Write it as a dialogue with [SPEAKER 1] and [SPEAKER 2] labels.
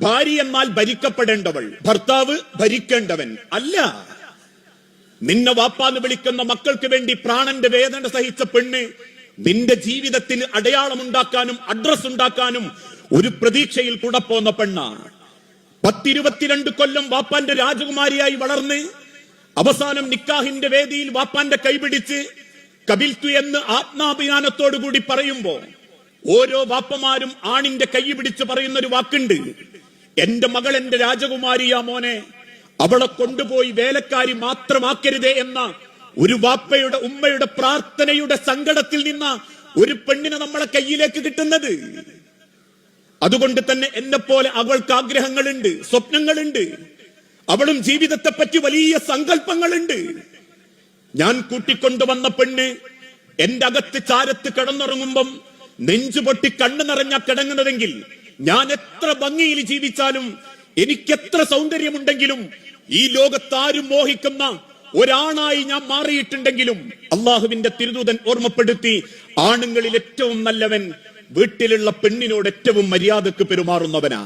[SPEAKER 1] ഭാര്യ എന്നാൽ ഭരിക്കപ്പെടേണ്ടവൾ, ഭർത്താവ് ഭരിക്കേണ്ടവൻ അല്ല. നിന്നെ വാപ്പാന്ന് വിളിക്കുന്ന മക്കൾക്ക് വേണ്ടി പ്രാണന്റെ വേദന സഹിച്ച പെണ്ണ് നിന്റെ ജീവിതത്തിന് അടയാളമുണ്ടാക്കാനും അഡ്രസ് ഉണ്ടാക്കാനും ഒരു പ്രതീക്ഷയിൽ കൂടെ പോന്ന പെണ്ണാണ്. 10-22 കൊല്ലം വാപ്പാന്റെ രാജകുമാരിയായി വളർന്ന് അവസാനം നിക്കാഹിന്റെ വേദിയിൽ വാപ്പാന്റെ കൈപിടിച്ച് കബിൽത്തു എന്ന് ആത്മാഭിമാനത്തോടുകൂടി പറയുമ്പോ ഓരോ വാപ്പമാരും ആണിന്റെ കൈ പിടിച്ച് പറയുന്ന ഒരു വാക്കുണ്ട്, എന്റെ മകൾ എന്റെ രാജകുമാരിയാ മോനെ, അവളെ കൊണ്ടുപോയി വേലക്കാരി മാത്രമാക്കരുതേ എന്ന ഒരു വാപ്പയുടെ ഉമ്മയുടെ പ്രാർത്ഥനയുടെ സങ്കടത്തിൽ നിന്ന ഒരു പെണ്ണിനെ നമ്മളെ കയ്യിലേക്ക് കിട്ടുന്നത്. അതുകൊണ്ട് തന്നെ എന്നെ പോലെ അവൾക്ക് ആഗ്രഹങ്ങളുണ്ട്, സ്വപ്നങ്ങളുണ്ട്, അവളും ജീവിതത്തെ പറ്റി വലിയ സങ്കല്പങ്ങളുണ്ട്. ഞാൻ കൂട്ടിക്കൊണ്ടുവന്ന പെണ്ണ് എന്റെ അകത്ത് ചാരത്ത് കിടന്നുറങ്ങുമ്പം നെഞ്ചുപൊട്ടി കണ്ണു നിറഞ്ഞ കിടങ്ങുന്നതെങ്കിൽ ഞാൻ എത്ര ഭംഗിയിൽ ജീവിച്ചാലും എനിക്കെത്ര സൗന്ദര്യമുണ്ടെങ്കിലും ഈ ലോകത്താരും മോഹിക്കുന്ന ഒരാണായി ഞാൻ മാറിയിട്ടുണ്ടെങ്കിലും അള്ളാഹുവിന്റെ തിരുദൂതൻ ഓർമ്മപ്പെടുത്തി, ആണുങ്ങളിൽ ഏറ്റവും നല്ലവൻ വീട്ടിലുള്ള പെണ്ണിനോട് ഏറ്റവും മര്യാദക്ക് പെരുമാറുന്നവനാ.